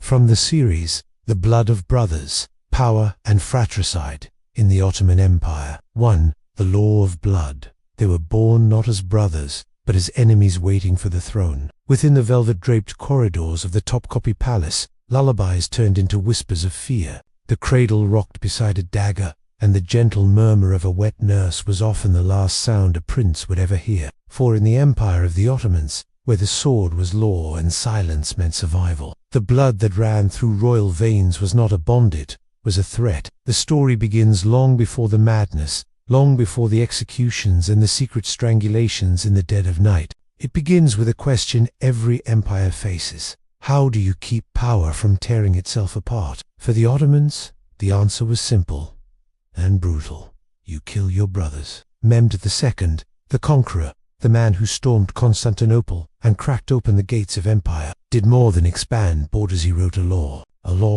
From the series, The Blood of Brothers, Power and Fratricide in the Ottoman Empire. 1. The Law of Blood. They were born not as brothers, but as enemies waiting for the throne. Within the velvet-draped corridors of the Topkapi Palace, lullabies turned into whispers of fear. The cradle rocked beside a dagger, and the gentle murmur of a wet nurse was often the last sound a prince would ever hear. For in the empire of the Ottomans, where the sword was law and silence meant survival, the blood that ran through royal veins was not a bond, it was a threat. The story begins long before the madness, long before the executions and the secret strangulations in the dead of night. It begins with a question every empire faces. How do you keep power from tearing itself apart? For the Ottomans, the answer was simple and brutal. You kill your brothers. Mehmed II, the conqueror, the man who stormed Constantinople and cracked open the gates of empire, did more than expand borders. He wrote a law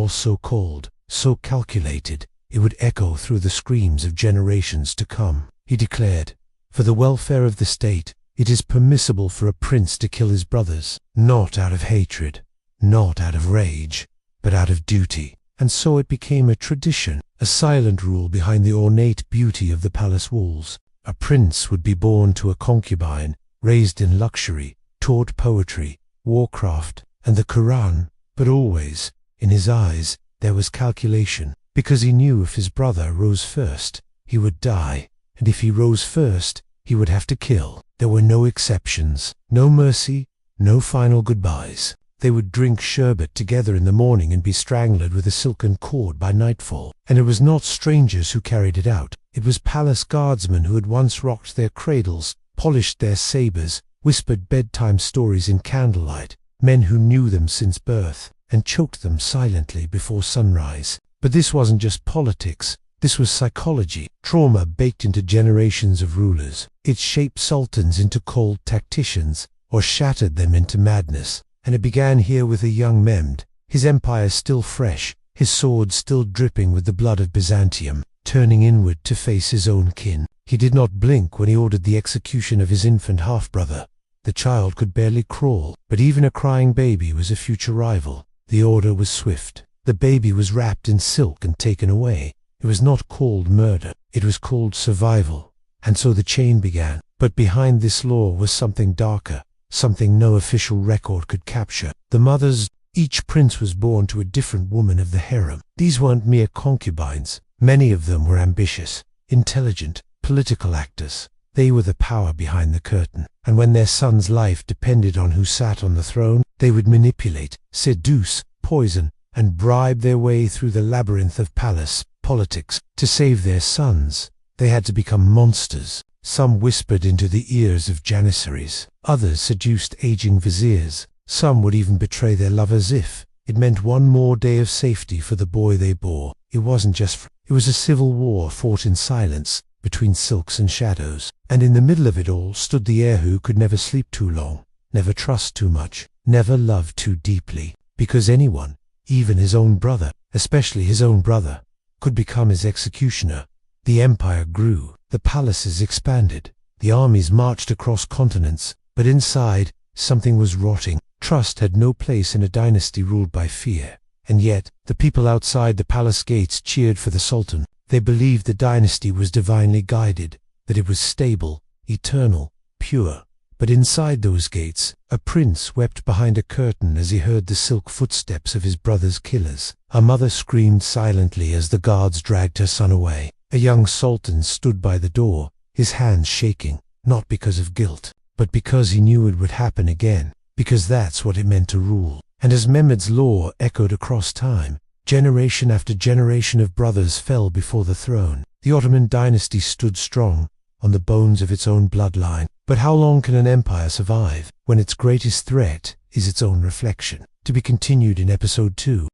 so cold, so calculated, it would echo through the screams of generations to come. He declared, for the welfare of the state, it is permissible for a prince to kill his brothers, not out of hatred, not out of rage, but out of duty. And so it became a tradition, a silent rule behind the ornate beauty of the palace walls. A prince would be born to a concubine, raised in luxury, taught poetry, warcraft, and the Quran, but always, in his eyes, there was calculation, because he knew if his brother rose first, he would die, and if he rose first, he would have to kill. There were no exceptions, no mercy, no final goodbyes. They would drink sherbet together in the morning and be strangled with a silken cord by nightfall. And it was not strangers who carried it out. It was palace guardsmen who had once rocked their cradles, polished their sabers, whispered bedtime stories in candlelight, men who knew them since birth, and choked them silently before sunrise. But this wasn't just politics. This was psychology, trauma baked into generations of rulers. It shaped sultans into cold tacticians, or shattered them into madness. And it began here with a young Mehmed, his empire still fresh, his sword still dripping with the blood of Byzantium, turning inward to face his own kin. He did not blink when he ordered the execution of his infant half-brother. The child could barely crawl, but even a crying baby was a future rival. The order was swift. The baby was wrapped in silk and taken away. It was not called murder, it was called survival. And so the chain began. But behind this law was something darker, something no official record could capture. The mothers, each prince was born to a different woman of the harem. These weren't mere concubines. Many of them were ambitious, intelligent, political actors. They were the power behind the curtain. And when their son's life depended on who sat on the throne, they would manipulate, seduce, poison, and bribe their way through the labyrinth of palace politics. To save their sons, they had to become monsters. Some whispered into the ears of janissaries. Others seduced aging viziers. Some would even betray their lovers if it meant one more day of safety for the boy they bore. It wasn't just it was a civil war fought in silence, between silks and shadows. And in the middle of it all stood the heir who could never sleep too long, never trust too much, never love too deeply. Because anyone, even his own brother, especially his own brother, could become his executioner. The empire grew. The palaces expanded, the armies marched across continents, but inside, something was rotting. Trust had no place in a dynasty ruled by fear. And yet, the people outside the palace gates cheered for the sultan. They believed the dynasty was divinely guided, that it was stable, eternal, pure. But inside those gates, a prince wept behind a curtain as he heard the silk footsteps of his brother's killers. A mother screamed silently as the guards dragged her son away. A young sultan stood by the door, his hands shaking, not because of guilt, but because he knew it would happen again, because that's what it meant to rule. And as Mehmed's law echoed across time, generation after generation of brothers fell before the throne. The Ottoman dynasty stood strong, on the bones of its own bloodline. But how long can an empire survive when its greatest threat is its own reflection? To be continued in episode 2.